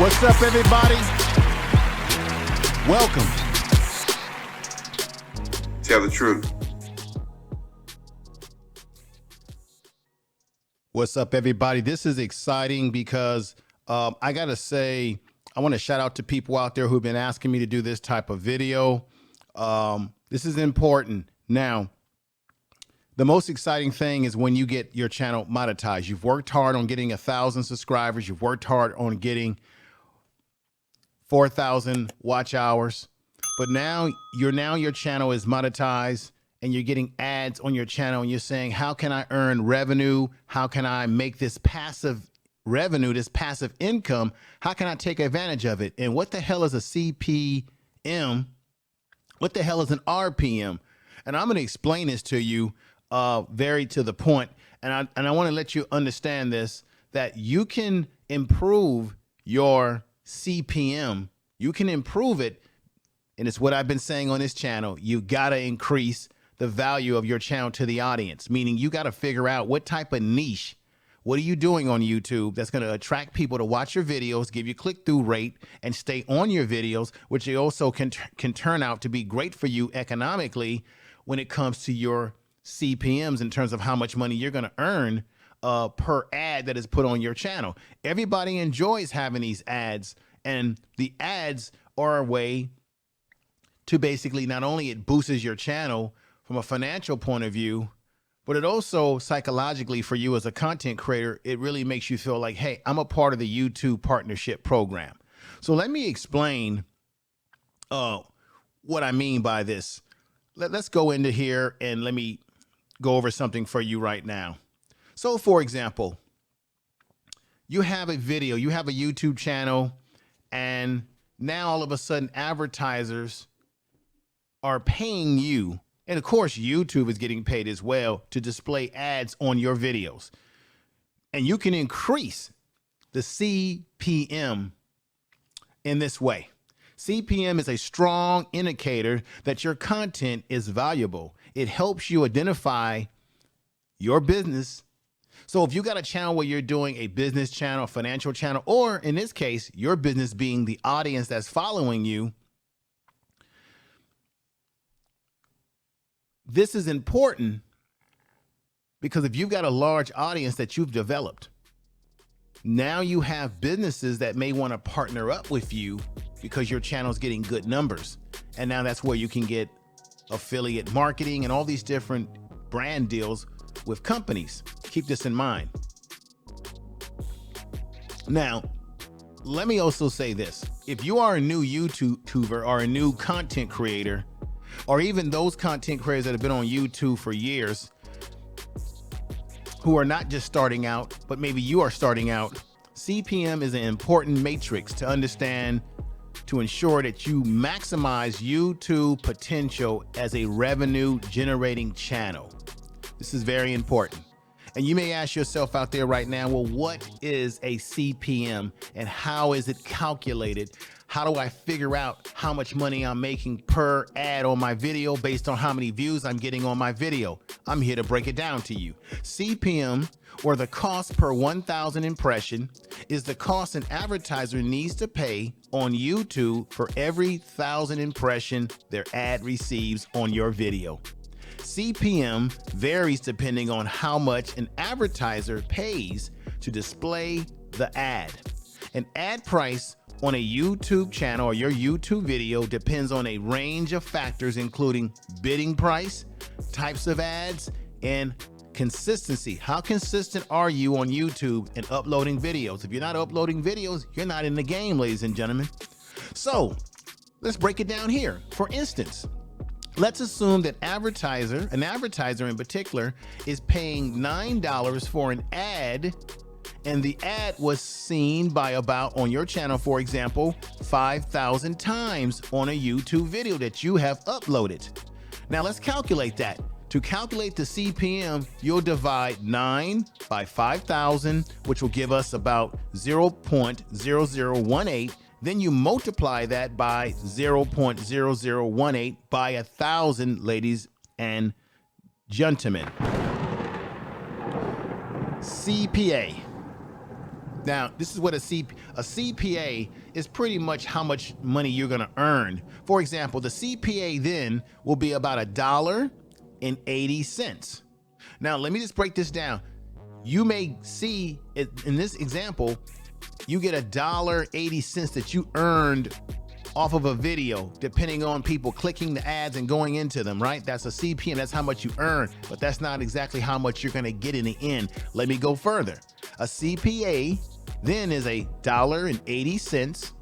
What's up, everybody? Welcome. Tell the truth. What's up, everybody? This is exciting because I got to say, I want to shout out to people out there who've been asking me to do this type of video. This is important. Now, the most exciting thing is when you get your channel monetized. You've worked hard on getting 1,000 subscribers. You've worked hard on getting 4,000 watch hours, but now your channel is monetized and you're getting ads on your channel and you're saying, how can I earn revenue? How can I make this passive revenue, this passive income? How can I take advantage of it? And what the hell is a CPM? What the hell is an RPM? And I'm going to explain this to you very to the point. And I want to let you understand this, that you can improve your CPM. You can improve it. And it's what I've been saying on this channel. You got to increase the value of your channel to the audience, meaning you got to figure out what type of niche, what are you doing on YouTube that's going to attract people to watch your videos, give you click-through rate, and stay on your videos, which also can turn out to be great for you economically when it comes to your CPMs in terms of how much money you're going to earn per ad that is put on your channel. Everybody enjoys having these ads, and the ads are a way to basically, not only it boosts your channel from a financial point of view, but it also psychologically for you as a content creator, it really makes you feel like, hey, I'm a part of the YouTube partnership program. So let me explain what I mean by this. Let's go into here and let me go over something for you right now. So for example, you have a video, you have a YouTube channel, and now all of a sudden advertisers are paying you. And of course, YouTube is getting paid as well to display ads on your videos. And you can increase the CPM in this way. CPM is a strong indicator that your content is valuable. It helps you identify your business. So if you got a channel where you're doing a business channel, financial channel, or in this case, your business being the audience that's following you, this is important because if you've got a large audience that you've developed, now you have businesses that may want to partner up with you because your channel is getting good numbers. And now that's where you can get affiliate marketing and all these different brand deals with companies. Keep this in mind. Now, let me also say this. If you are a new YouTuber or a new content creator, or even those content creators that have been on YouTube for years, who are not just starting out, but maybe you are starting out, CPM is an important matrix to understand to ensure that you maximize YouTube potential as a revenue generating channel. This is very important. And you may ask yourself out there right now, well, what is a CPM and how is it calculated? How do I figure out how much money I'm making per ad on my video based on how many views I'm getting on my video? I'm here to break it down to you. CPM, or the cost per 1,000 impression, is the cost an advertiser needs to pay on YouTube for every 1,000 impression their ad receives on your video. CPM varies depending on how much an advertiser pays to display the ad. An ad price on a YouTube channel or your YouTube video depends on a range of factors, including bidding price, types of ads, and consistency. How consistent are you on YouTube in uploading videos? If you're not uploading videos, you're not in the game, ladies and gentlemen. So let's break it down here. For instance, let's assume that an advertiser in particular, is paying $9 for an ad, and the ad was seen by about, on your channel, for example, 5,000 times on a YouTube video that you have uploaded. Now let's calculate that. To calculate the CPM, you'll divide 9 by 5,000, which will give us about 0.0018. Then you multiply that by 0.0018 by 1,000, ladies and gentlemen. CPA. Now, this is what a CPA is pretty much how much money you're going to earn. For example, the CPA then will be about $1.80. Now, let me just break this down. You may see it in this example, you get $1.80 that you earned off of a video, depending on people clicking the ads and going into them, right? That's a CPM, that's how much you earn, but that's not exactly how much you're gonna get in the end. Let me go further. A CPA then is $1.80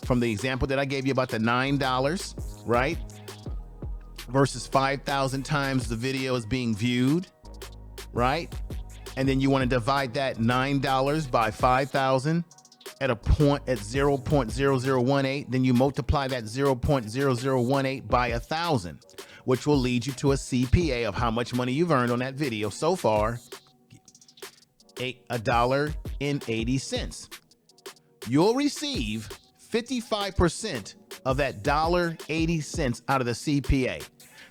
from the example that I gave you about the $9, right? Versus 5,000 times the video is being viewed, right? And then you wanna divide that $9 by 5,000 at a point at 0.0018, then you multiply that 0.0018 by 1,000, which will lead you to a CPA of how much money you've earned on that video so far, $1.80. You'll receive 55% of that $1.80 out of the CPA.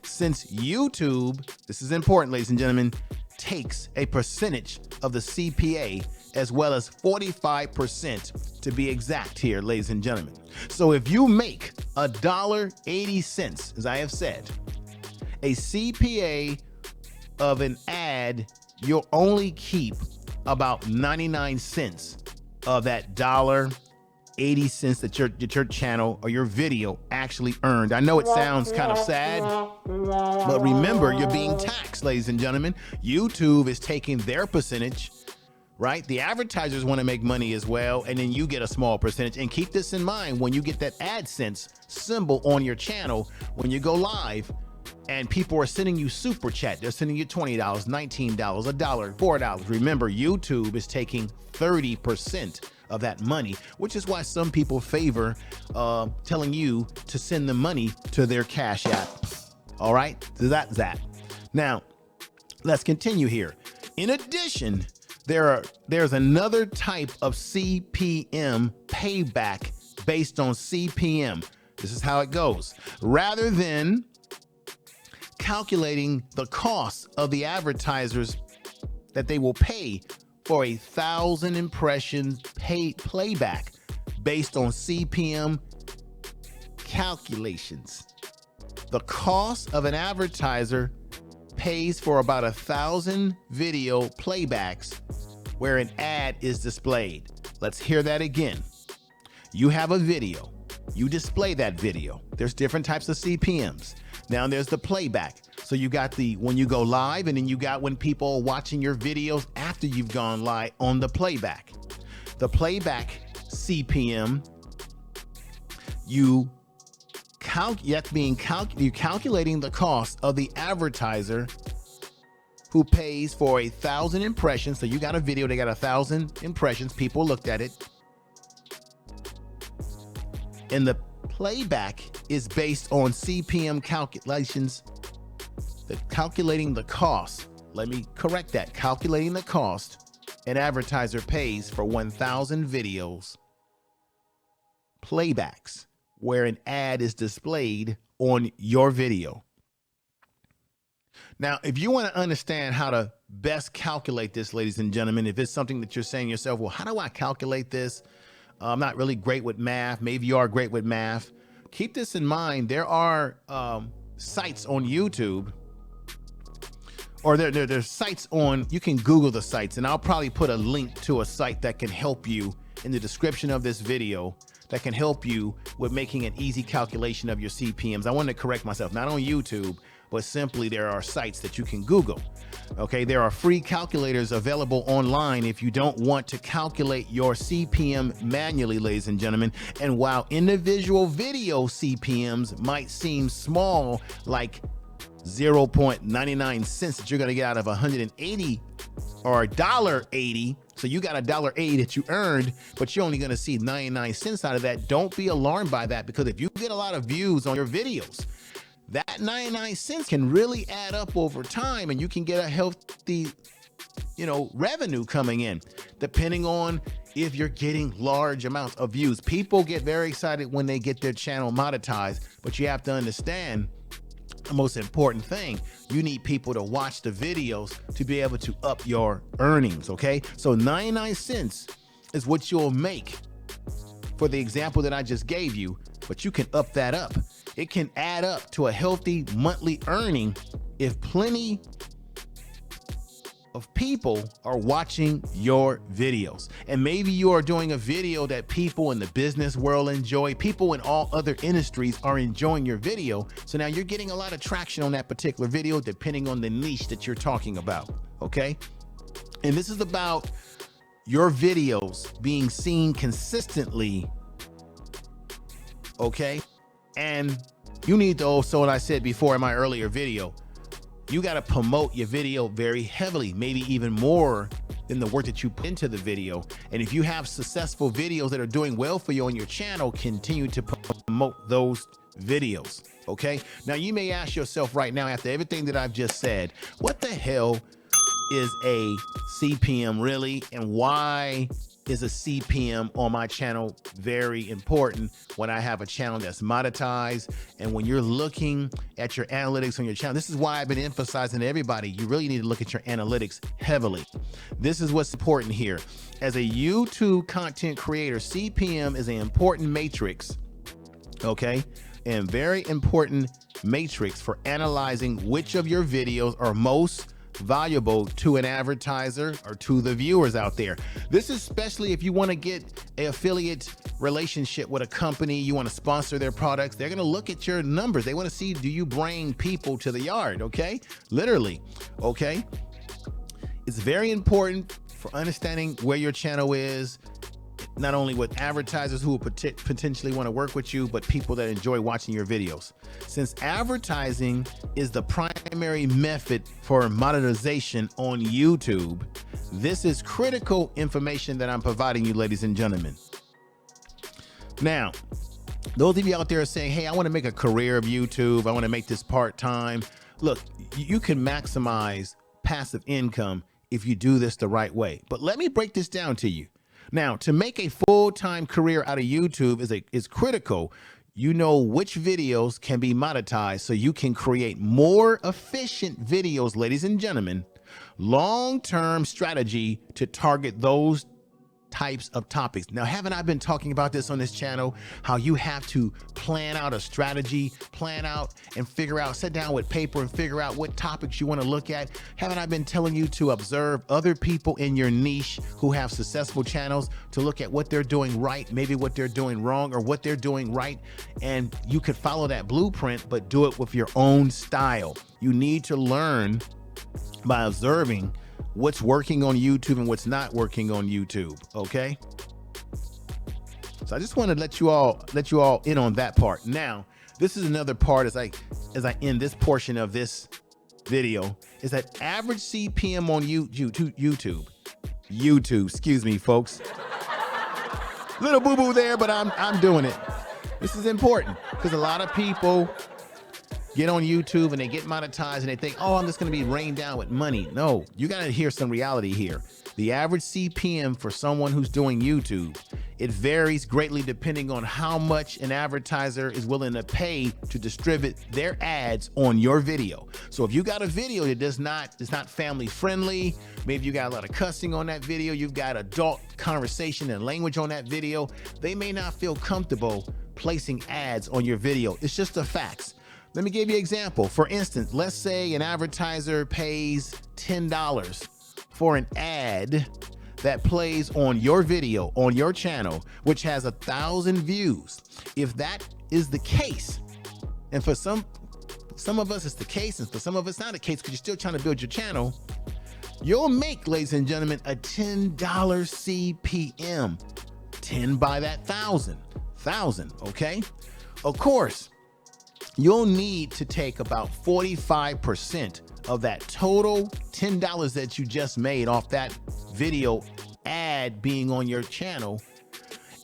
Since YouTube, this is important, ladies and gentlemen, takes a percentage of the CPA, as well as 45% to be exact here, ladies and gentlemen. So if you make $1.80, as I have said, a CPA of an ad, you'll only keep about 99 cents of that $1.80 that your channel or your video actually earned. I know it sounds kind of sad, but remember, you're being taxed, ladies and gentlemen. YouTube is taking their percentage, right? The advertisers want to make money as well, and then you get a small percentage. And keep this in mind when you get that AdSense symbol on your channel, when you go live and people are sending you super chat, they're sending you $20, $19, $1, $4. Remember, YouTube is taking 30% of that money, which is why some people favor telling you to send the money to their Cash App. All right, so that's that. Now, let's continue here. In addition, there's another type of CPM payback based on CPM. This is how it goes. Rather than calculating the cost of the advertisers that they will pay for 1,000 impressions paid playback based on CPM calculations. The cost of an advertiser pays for about 1,000 video playbacks where an ad is displayed. Let's hear that again. You have a video, you display that video. There's different types of CPMs. Now there's the playback. So you got the when you go live, and then you got when people are watching your videos after you've gone live on the playback. The playback CPM, you're calculating the cost of the advertiser who pays for 1,000 impressions. So you got a video, they got 1,000 impressions, people looked at it. And the playback is based on CPM calculations. Calculating the cost, let me correct that, calculating the cost an advertiser pays for 1,000 videos playbacks where an ad is displayed on your video. Now, if you want to understand how to best calculate this, ladies and gentlemen, if it's something that you're saying yourself, well, how do I calculate this? I'm not really great with math. Maybe you are great with math. Keep this in mind. There are sites on YouTube, or there's sites on, you can Google the sites, and I'll probably put a link to a site that can help you in the description of this video, that can help you with making an easy calculation of your CPMs. I want to correct myself, not on YouTube, but simply there are sites that you can Google. Okay, there are free calculators available online if you don't want to calculate your CPM manually, ladies and gentlemen. And while individual video CPMs might seem small, like 0.99 cents that you're going to get out of 180 or $1.80, so you got $1.80 that you earned, but you're only going to see 99 cents out of that. Don't be alarmed by that, because if you get a lot of views on your videos, that 99 cents can really add up over time, and you can get a healthy, revenue coming in, depending on if you're getting large amounts of views. People get very excited when they get their channel monetized, but you have to understand the most important thing, you need people to watch the videos to be able to up your earnings, okay? So 99 cents is what you'll make for the example that I just gave you, but you can up that up. It can add up to a healthy monthly earning if plenty of people are watching your videos. And maybe you are doing a video that people in the business world enjoy. People in all other industries are enjoying your video. So now you're getting a lot of traction on that particular video, depending on the niche that you're talking about. Okay. And this is about your videos being seen consistently. Okay. And you need to also, and I said before in my earlier video, you got to promote your video very heavily, maybe even more than the work that you put into the video. And if you have successful videos that are doing well for you on your channel, continue to promote those videos. Okay. Now you may ask yourself right now, after everything that I've just said, what the hell is a CPM really? And why is a CPM on my channel very important when I have a channel that's monetized? And when you're looking at your analytics on your channel, this is why I've been emphasizing to everybody, you really need to look at your analytics heavily. This is what's important here. As a YouTube content creator, CPM is an important matrix, okay? And very important matrix for analyzing which of your videos are most valuable to an advertiser or to the viewers out there. This is especially if you want to get an affiliate relationship with a company, you want to sponsor their products. They're going to look at your numbers. They want to see, do you bring people to the yard? Okay. Literally. Okay. It's very important for understanding where your channel is, not only with advertisers who will potentially want to work with you, but people that enjoy watching your videos. Since advertising is the primary method for monetization on YouTube, this is critical information that I'm providing you, ladies and gentlemen. Now, those of you out there are saying, hey, I want to make a career of YouTube. I want to make this part-time. Look, you can maximize passive income if you do this the right way. But let me break this down to you. Now, to make a full-time career out of YouTube is critical. You know which videos can be monetized so you can create more efficient videos, ladies and gentlemen. Long-term strategy to target those types of topics. Now, haven't I been talking about this on this channel? How you have to plan out a strategy, plan out and figure out, sit down with paper and figure out what topics you want to look at. Haven't I been telling you to observe other people in your niche who have successful channels, to look at what they're doing right, maybe what they're doing wrong or what they're doing right. And you could follow that blueprint, but do it with your own style. You need to learn by observing what's working on YouTube and what's not working on YouTube. Okay. So I just want to let you all in on that part. Now, this is another part as I end this portion of this video, is that average CPM on YouTube, excuse me, folks. Little boo-boo there, but I'm doing it. This is important because a lot of people get on YouTube and they get monetized and they think, oh, I'm just going to be rained down with money. No, you got to hear some reality here. The average CPM for someone who's doing YouTube, it varies greatly depending on how much an advertiser is willing to pay to distribute their ads on your video. So if you got a video that is not family friendly, maybe you got a lot of cussing on that video, you've got adult conversation and language on that video, they may not feel comfortable placing ads on your video. It's just the facts. Let me give you an example. For instance, let's say an advertiser pays $10 for an ad that plays on your video, on your channel, which has 1,000 views. If that is the case, and for some of us it's the case, and for some of us not the case because you're still trying to build your channel, you'll make, ladies and gentlemen, a $10 CPM. 10 by that 1,000, okay? Of course, you'll need to take about 45% of that total $10 that you just made off that video ad being on your channel,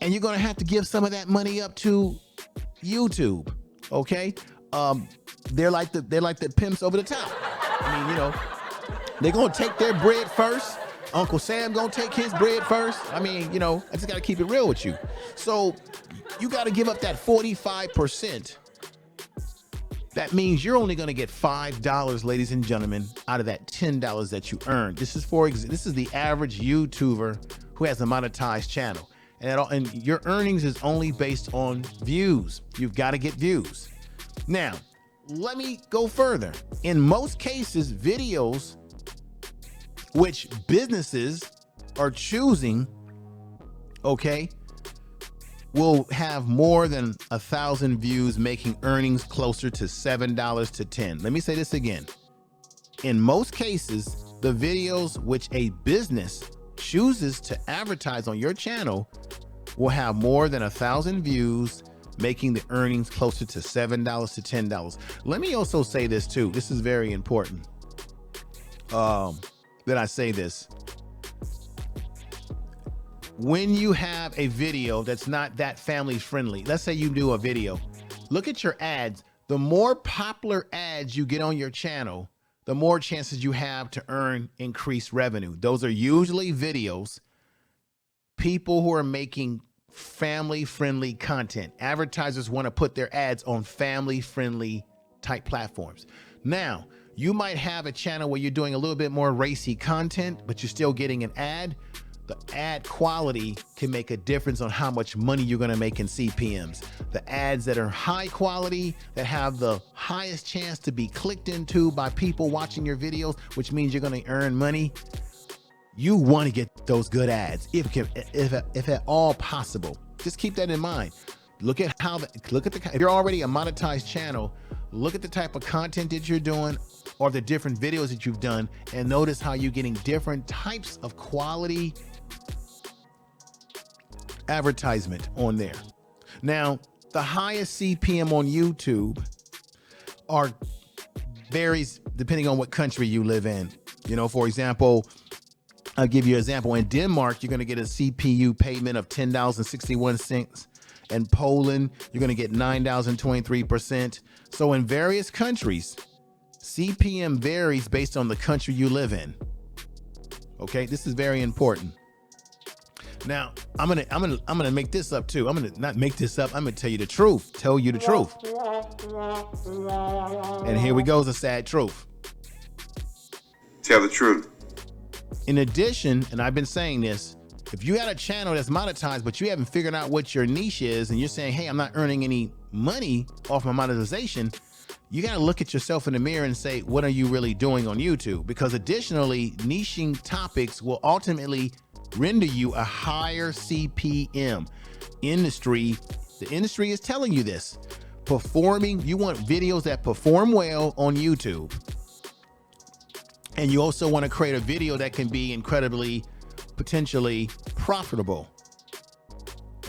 and you're going to have to give some of that money up to YouTube. Okay. They're like the pimps over the top. I mean, you know, they're going to take their bread first. Uncle Sam going to take his bread first. I mean, you know, I just got to keep it real with you. So you got to give up that 45%. That means you're only going to get $5, ladies and gentlemen, out of that $10 that you earn. This is the average YouTuber who has a monetized channel. And your earnings is only based on views. You've got to get views. Now, let me go further. In most cases, videos which businesses are choosing, okay, will have more than 1,000 views, making earnings closer to $7 to 10. Let me say this again. In most cases, the videos which a business chooses to advertise on your channel will have more than 1,000 views, making the earnings closer to $7 to $10. Let me also say this too. This is very important that I say this. When you have a video that's not that family friendly, let's say you do a video, look at your ads. The more popular ads you get on your channel, the more chances you have to earn increased revenue. Those are usually videos, people who are making family-friendly content. Advertisers want to put their ads on family-friendly type platforms. Now, you might have a channel where you're doing a little bit more racy content, but you're still getting an ad. The ad quality can make a difference on how much money you're going to make in CPMs. The ads that are high quality, that have the highest chance to be clicked into by people watching your videos, which means you're going to earn money. You want to get those good ads if at all possible. Just keep that in mind. Look at if you're already a monetized channel, look at the type of content that you're doing or the different videos that you've done, and notice how you're getting different types of quality advertisement on there. Now, the highest CPM on YouTube varies depending on what country you live in. You know, for example, I'll give you an example. In Denmark, you're going to get a CPU payment of $10.61. In Poland, you're going to get $9.23. So in various countries, CPM varies based on the country you live in. Okay, this is very important. Now, I'm gonna make this up too. I'm gonna not make this up. I'm gonna tell you the truth. Tell you the truth. And here we go, the sad truth. Tell the truth. In addition, and I've been saying this, if you got a channel that's monetized, but you haven't figured out what your niche is, and you're saying, hey, I'm not earning any money off my monetization, you got to look at yourself in the mirror and say, what are you really doing on YouTube? Because additionally, niching topics will ultimately render you a higher CPM. The industry is telling you this. You want videos that perform well on YouTube. And you also want to create a video that can be incredibly, potentially profitable.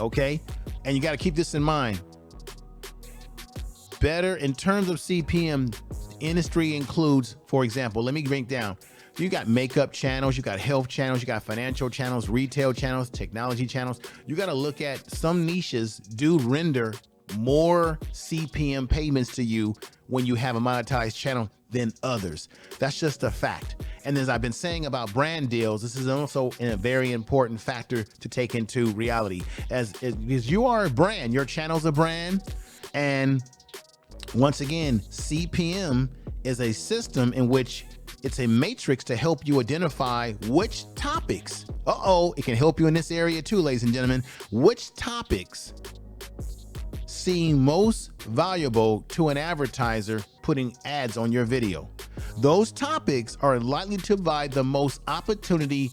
Okay? And you got to keep this in mind. Better in terms of CPM, industry includes, for example, let me break down. You got makeup channels, you got health channels, you got financial channels, retail channels, technology channels. You got to look at some niches do render more CPM payments to you when you have a monetized channel than others. That's just a fact. And as I've been saying about brand deals, this is also a very important factor to take into reality. Because you are a brand, your channel's a brand. And once again, CPM is a system in which it's a matrix to help you identify which topics. It can help you in this area too, ladies and gentlemen. Which topics seem most valuable to an advertiser putting ads on your video. Those topics are likely to provide the most opportunity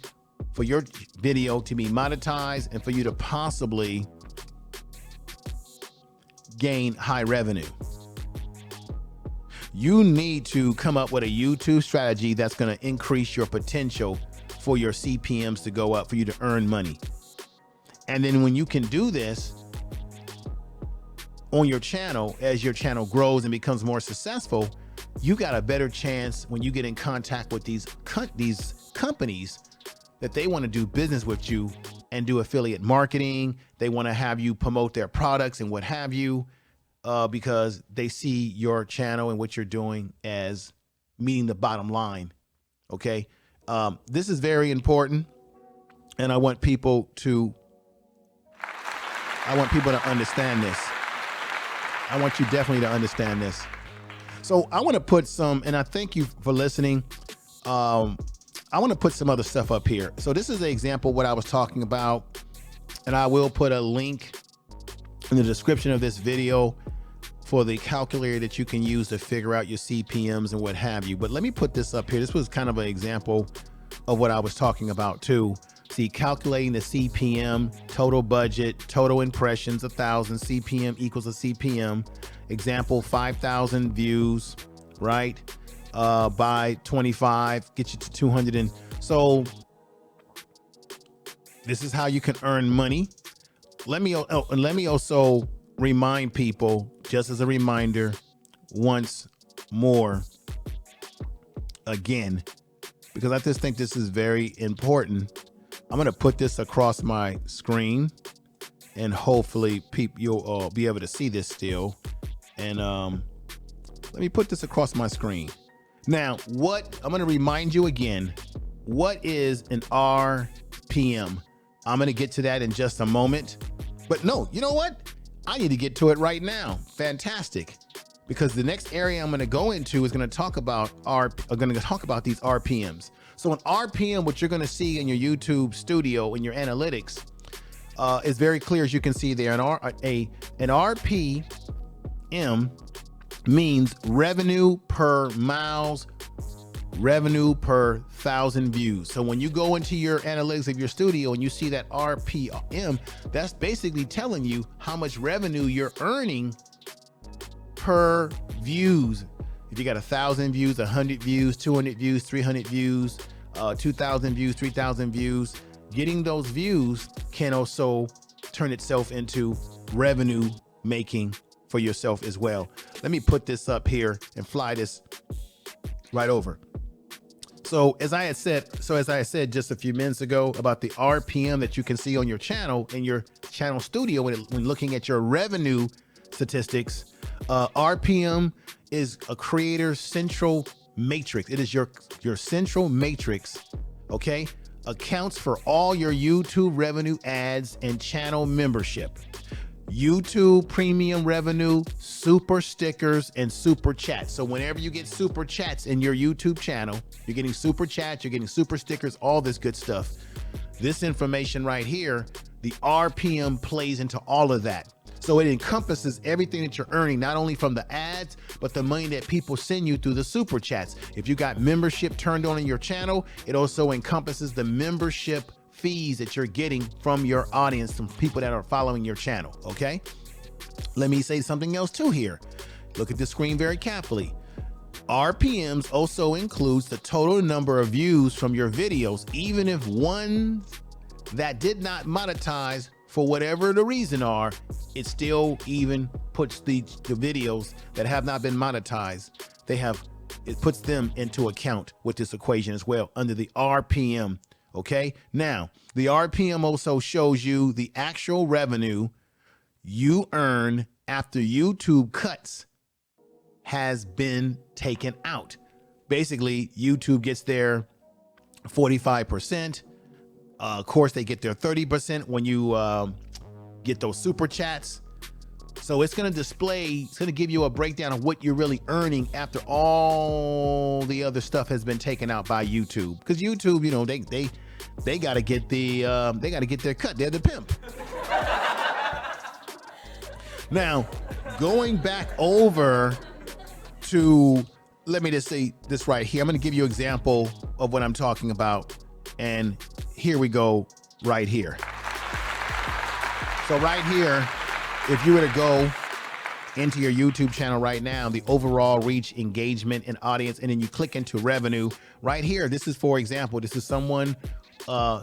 for your video to be monetized and for you to possibly gain high revenue. You need to come up with a YouTube strategy that's going to increase your potential for your CPMs to go up, for you to earn money. And then when you can do this on your channel, as your channel grows and becomes more successful, you got a better chance when you get in contact with these companies that they want to do business with you and do affiliate marketing. They want to have you promote their products and what have you, because they see your channel and what you're doing as meeting the bottom line. Okay. This is very important. And I want people to understand this. I want you definitely to understand this. So I want to put some, and I thank you for listening. I want to put some other stuff up here. So this is an example of what I was talking about, and I will put a link in the description of this video for the calculator that you can use to figure out your CPMs and what have you. But let me put this up here. This was kind of an example of what I was talking about too. See, calculating the CPM, total budget, total impressions, 1,000, CPM equals a CPM. Example, 5,000 views, right? By 25, get you to 200. And so this is how you can earn money. Let me also remind people, just as a reminder, once more, again, because I just think this is very important. I'm going to put this across my screen, and hopefully you'll be able to see this still. And let me put this across my screen. Now, I'm going to remind you again, what is an RPM? I'm going to get to that in just a moment. But no, you know what? I need to get to it right now. Fantastic. Because the next area I'm going to go into is going to talk about these RPMs. So an RPM, what you're going to see in your YouTube studio in your analytics, is very clear, as you can see there. An RPM means revenue per miles, revenue per 1,000 views. So when you go into your analytics of your studio and you see that RPM, that's basically telling you how much revenue you're earning per views. If you got 1,000 views, 100 views, 200 views, 300 views, 2,000 views, 3,000 views, getting those views can also turn itself into revenue making for yourself as well. Let me put this up here and fly this right over. So as I had said just a few minutes ago about the RPM that you can see on your channel, in your channel studio, when looking at your revenue statistics, RPM is a creator central matrix. It is your central matrix, okay? Accounts for all your YouTube revenue, ads, and channel membership. YouTube premium revenue, super stickers, and super chats. So whenever you get super chats in your YouTube channel, you're getting super chats, you're getting super stickers, all this good stuff. This information right here, the RPM plays into all of that. So it encompasses everything that you're earning, not only from the ads, but the money that people send you through the super chats. If you got membership turned on in your channel, it also encompasses the membership fees that you're getting from your audience, from people that are following your channel, okay? Let me say something else too here. Look at the screen very carefully. RPMs also includes the total number of views from your videos, even if one that did not monetize for whatever the reason are, it still even puts the videos that have not been monetized, it puts them into account with this equation as well under the RPM. Okay, now the RPM also shows you the actual revenue you earn after YouTube cuts has been taken out. Basically, YouTube gets their 45%. Of course, they get their 30% when you get those super chats. So it's going to give you a breakdown of what you're really earning after all the other stuff has been taken out by YouTube. Because YouTube, you know, they got to get their cut. They're the pimp. Now, going back over to, let me just say this right here. I'm going to give you an example of what I'm talking about. And here we go right here. So right here, if you were to go into your YouTube channel right now, the overall reach, engagement, and audience, and then you click into revenue right here. This is, for example, this is someone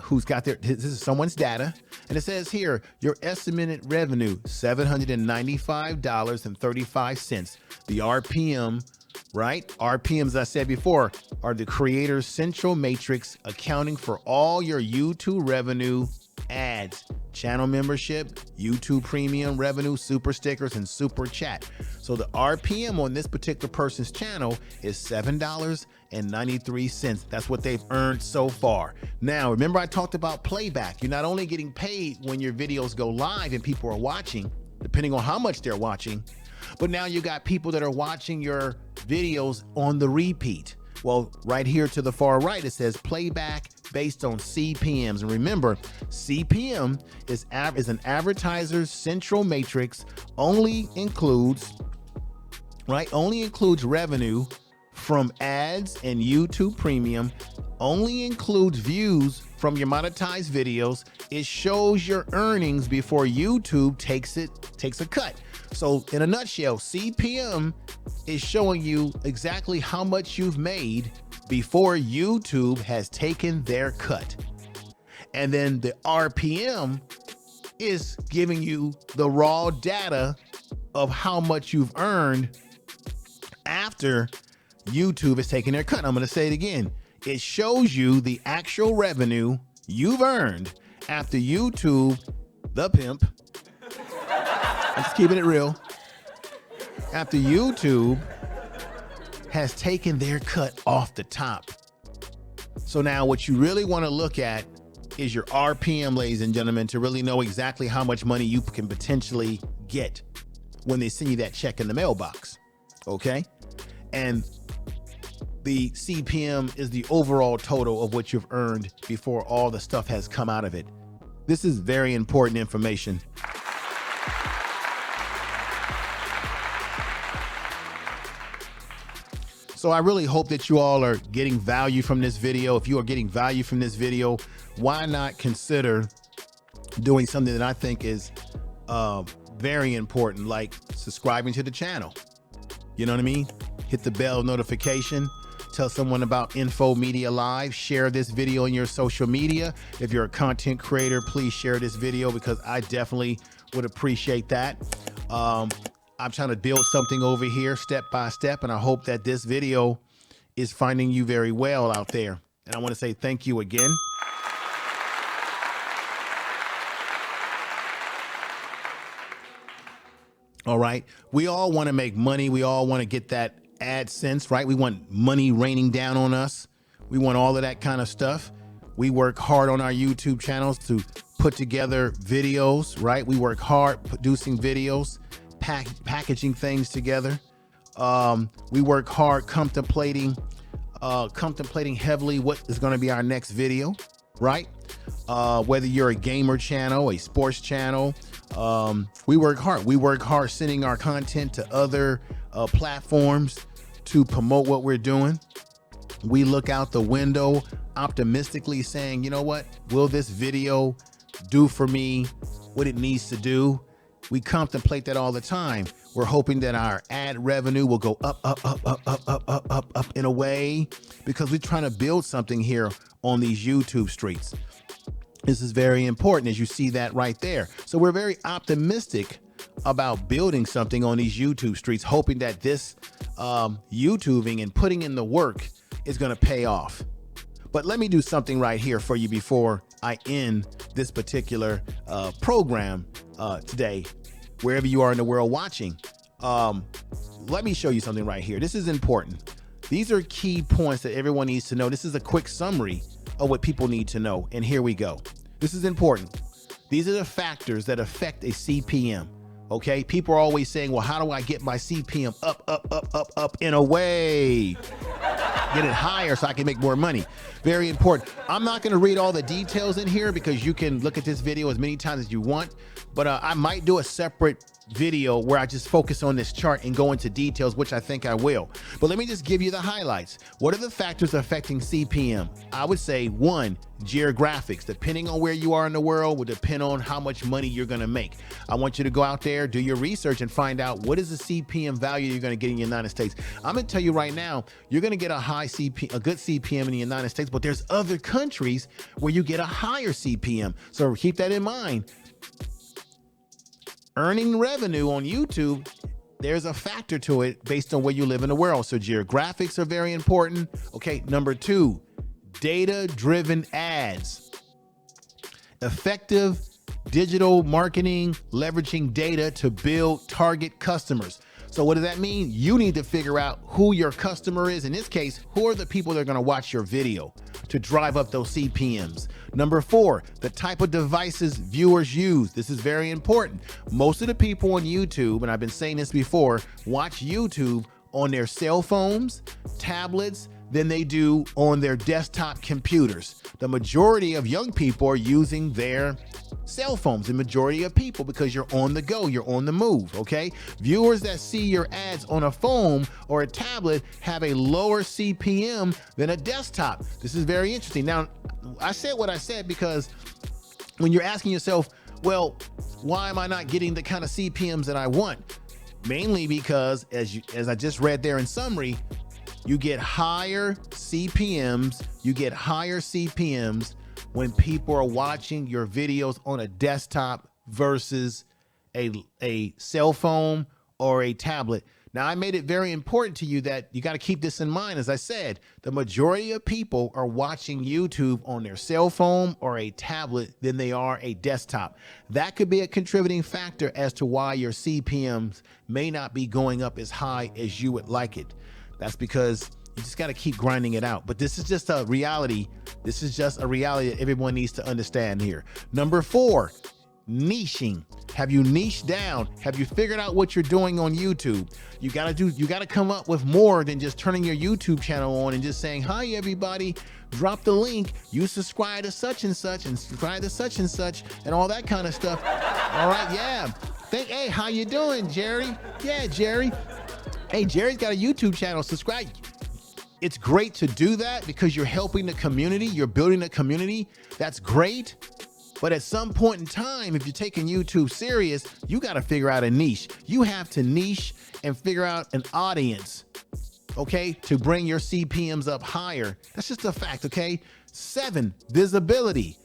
who's got this is someone's data. And it says here, your estimated revenue, $795.35. The RPM, right? RPMs, as I said before, are the creator's central matrix accounting for all your YouTube revenue, ads, channel membership, YouTube premium revenue, super stickers, and super chat. So the RPM on this particular person's channel is $7.93. That's what they've earned so far. Now, remember I talked about playback. You're not only getting paid when your videos go live and people are watching, depending on how much they're watching, but now you got people that are watching your videos on the repeat. Well, right here to the far right, it says playback based on CPMs. And remember, CPM is an advertiser's central matrix, only includes revenue from ads and YouTube Premium, only includes views from your monetized videos. It shows your earnings before YouTube takes a cut. So in a nutshell, CPM is showing you exactly how much you've made before YouTube has taken their cut. And then the RPM is giving you the raw data of how much you've earned after YouTube has taken their cut. I'm going to say it again. It shows you the actual revenue you've earned after YouTube, the pimp, I'm just keeping it real, after YouTube has taken their cut off the top. So now what you really want to look at is your RPM, ladies and gentlemen, to really know exactly how much money you can potentially get when they send you that check in the mailbox. Okay? And the CPM is the overall total of what you've earned before all the stuff has come out of it. This is very important information. So I really hope that you all are getting value from this video. If you are getting value from this video, why not consider doing something that I think is very important, like subscribing to the channel. You know what I mean? Hit the bell notification. Tell someone about Info Media Live. Share this video in your social media. If you're a content creator, please share this video because I definitely would appreciate that. I'm trying to build something over here step by step, and I hope that this video is finding you very well out there. And I want to say thank you again. All right. We all want to make money. We all want to get that AdSense, right? We want money raining down on us. We want all of that kind of stuff. We work hard on our YouTube channels to put together videos, right? We work hard producing videos, packaging things together. We work hard contemplating heavily what is going to be our next video, right? Whether you're a gamer channel, a sports channel, we work hard. We work hard sending our content to other platforms to promote what we're doing. We look out the window optimistically saying, you know what, will this video do for me what it needs to do? We contemplate that all the time. We're hoping that our ad revenue will go up in a way because we're trying to build something here on these YouTube streets. This is very important, as you see that right there. So we're very optimistic about building something on these YouTube streets, hoping that this YouTubing and putting in the work is going to pay off. But let me do something right here for you before I end this particular program today, wherever you are in the world watching. Let me show you something right here. This is important. These are key points that everyone needs to know. This is a quick summary of what people need to know. And here we go. This is important. These are the factors that affect a CPM. Okay, people are always saying, well, how do I get my CPM up in a way? Get it higher so I can make more money. Very important. I'm not going to read all the details in here because you can look at this video as many times as you want, but I might do a separate video where I just focus on this chart and go into details, which I think I will. But let me just give you the highlights. What are the factors affecting CPM? I would say 1, geographics. Depending on where you are in the world will depend on how much money you're going to make. I want you to go out there, do your research and find out what is the CPM value you're going to get in the United States. I'm going to tell you right now, you're going to get a good CPM in the United States, but there's other countries where you get a higher CPM. So keep that in mind. Earning revenue on YouTube, there's a factor to it based on where you live in the world. So geographics are very important. Okay, number 2, data-driven ads. Effective digital marketing, leveraging data to build target customers. So what does that mean? You need to figure out who your customer is. In this case, who are the people that are going to watch your video to drive up those CPMs? Number 4, the type of devices viewers use. This is very important. Most of the people on YouTube, and I've been saying this before, watch YouTube on their cell phones, tablets, than they do on their desktop computers. The majority of young people are using their cell phones, the majority of people, because you're on the go, you're on the move, okay? Viewers that see your ads on a phone or a tablet have a lower CPM than a desktop. This is very interesting. Now, I said what I said because when you're asking yourself, well, why am I not getting the kind of CPMs that I want? Mainly because, as I just read there in summary, you get higher CPMs, when people are watching your videos on a desktop versus a cell phone or a tablet. Now, I made it very important to you that you got to keep this in mind. As I said, the majority of people are watching YouTube on their cell phone or a tablet than they are a desktop. That could be a contributing factor as to why your CPMs may not be going up as high as you would like it. That's because you just got to keep grinding it out. But this is just a reality. This is just a reality that everyone needs to understand here. Number 4, niching. Have you niched down? Have you figured out what you're doing on YouTube? You got to come up with more than just turning your YouTube channel on and just saying, hi, everybody, drop the link. You subscribe to such and such and subscribe to such and such and all that kind of stuff. All right. Yeah. Hey, how you doing, Jerry? Yeah, Jerry. Hey, Jerry's got a YouTube channel. Subscribe. It's great to do that because you're helping the community. You're building a community. That's great. But at some point in time, if you're taking YouTube serious, you got to figure out a niche. You have to niche and figure out an audience, okay, to bring your CPMs up higher. That's just a fact, okay? 7, visibility.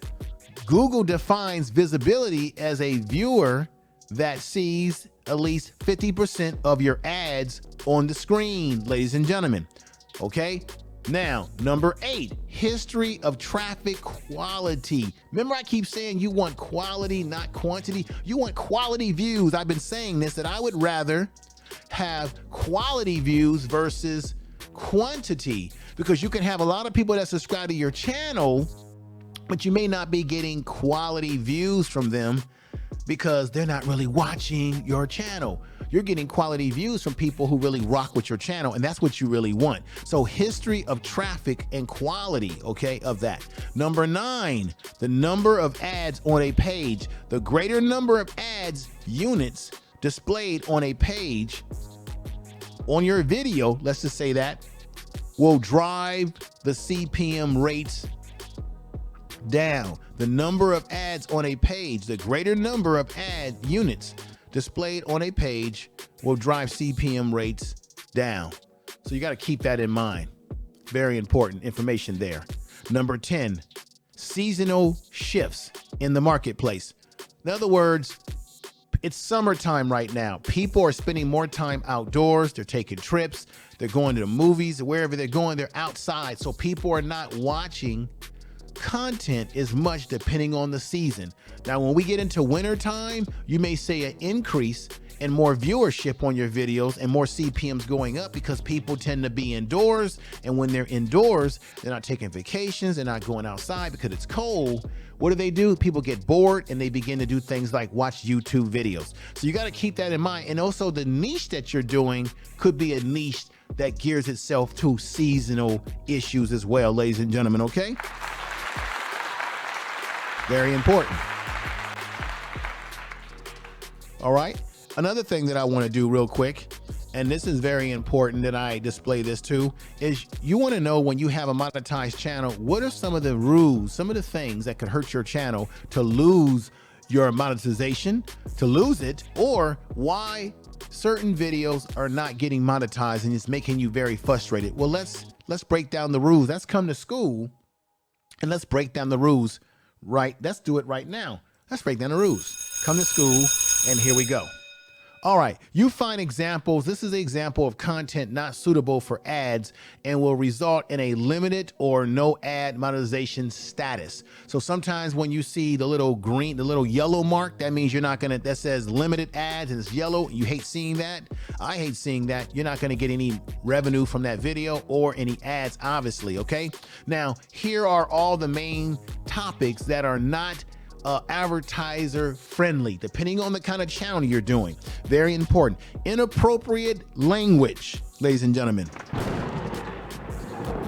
Google defines visibility as a viewer that sees at least 50% of your ads on the screen, ladies and gentlemen, okay? Now, number 8, history of traffic quality. Remember, I keep saying you want quality, not quantity. You want quality views. I've been saying this, that I would rather have quality views versus quantity, because you can have a lot of people that subscribe to your channel, but you may not be getting quality views from them because they're not really watching your channel. You're getting quality views from people who really rock with your channel, and that's what you really want. So history of traffic and quality, okay, of that. Number 9, the number of ads on a page. The greater number of ads units displayed on a page on your video, let's just say that, will drive the CPM rates down. The number of ads on a page, the greater number of ad units displayed on a page will drive CPM rates down. So you got to keep that in mind. Very important information there. Number 10, seasonal shifts in the marketplace. In other words, it's summertime right now. People are spending more time outdoors. They're taking trips. They're going to the movies. Wherever they're going, they're outside. So people are not watching content as much depending on the season. Now, when we get into winter time, you may see an increase in more viewership on your videos and more CPMs going up because people tend to be indoors. And when they're indoors, they're not taking vacations. They're not going outside because it's cold. What do? People get bored and they begin to do things like watch YouTube videos. So you got to keep that in mind. And also the niche that you're doing could be a niche that gears itself to seasonal issues as well, ladies and gentlemen, okay? Very important. All right. Another thing that I want to do real quick, and this is very important that I display this too, is you want to know when you have a monetized channel, what are some of the rules, some of the things that could hurt your channel to lose your monetization, to lose it, or why certain videos are not getting monetized and it's making you very frustrated. Well, let's break down the rules. Let's come to school and let's break down the rules. Right, let's do it right now. Let's break down the rules. Come to school, and here we go. All right, you find examples. This is an example of content not suitable for ads and will result in a limited or no ad monetization status. So sometimes when you see the little green, the little yellow mark, that means you're not gonna, that says limited ads and it's yellow. You hate seeing that. I hate seeing that. You're not gonna get any revenue from that video or any ads, obviously, okay? Now, here are all the main topics that are not advertiser friendly, depending on the kind of channel you're doing. Very important. Inappropriate language, ladies and gentlemen.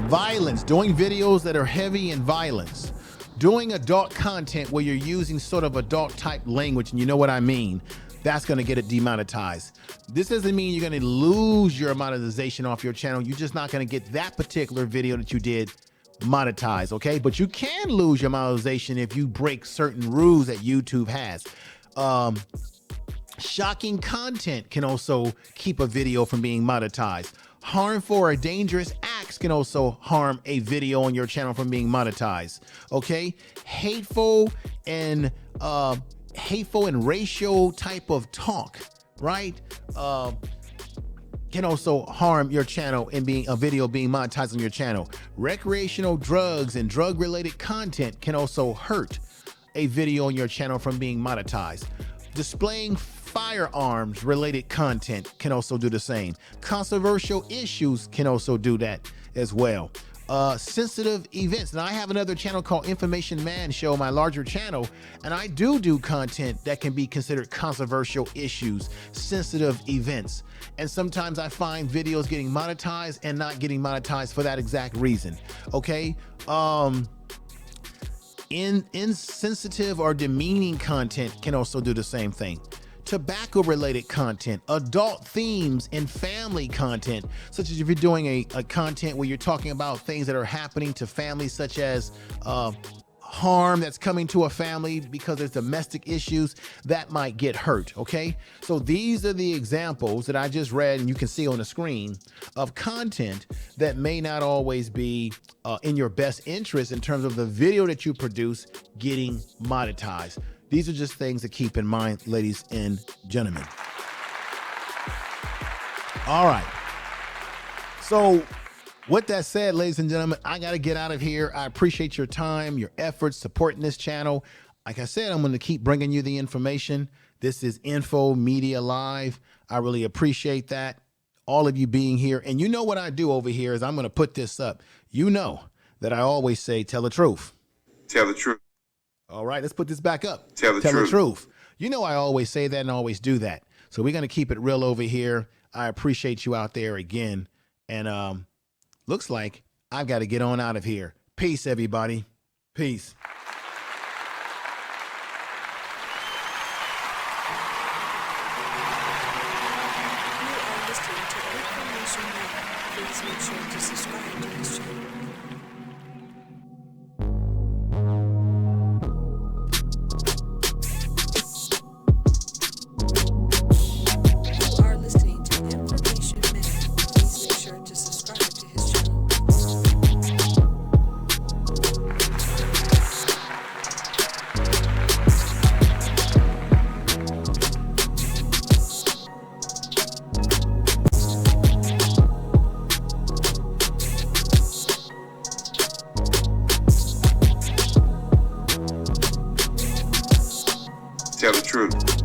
Violence, doing videos that are heavy in violence. Doing adult content where you're using sort of adult type language, and you know what I mean, that's gonna get it demonetized. This doesn't mean you're gonna lose your monetization off your channel. You're just not gonna get that particular video that you did monetized, okay? But you can lose your monetization if you break certain rules that YouTube has. Shocking content can also keep a video from being monetized. Harmful or dangerous acts can also harm a video on your channel from being monetized. Okay, hateful and racial type of talk, right? Can also harm your channel and being a video being monetized on your channel. Recreational drugs and drug-related content can also hurt a video on your channel from being monetized. Displaying firearms related content can also do the same. Controversial issues can also do that as well. Sensitive events. Now I have another channel called Information Man Show, my larger channel, and I do content that can be considered controversial issues, sensitive events. And sometimes I find videos getting monetized and not getting monetized for that exact reason. Okay. Insensitive or demeaning content can also do the same thing. Tobacco related content, adult themes, and family content, such as if you're doing a content where you're talking about things that are happening to families, such as harm that's coming to a family because there's domestic issues that might get hurt. Okay, so these are the examples that I just read and you can see on the screen of content that may not always be in your best interest in terms of the video that you produce getting monetized. These are just things to keep in mind, ladies and gentlemen. All right. So with that said, ladies and gentlemen, I got to get out of here. I appreciate your time, your efforts, supporting this channel. Like I said, I'm going to keep bringing you the information. This is Info Media Live. I really appreciate that. All of you being here. And you know what I do over here is I'm going to put this up. You know that I always say, tell the truth. Tell the truth. All right, let's put this back up. Tell the truth. You know I always say that and always do that. So we're going to keep it real over here. I appreciate you out there again. And looks like I've got to get on out of here. Peace, everybody. Peace. You are listening to Information Now. Please make sure to subscribe to this channel. Tell the truth.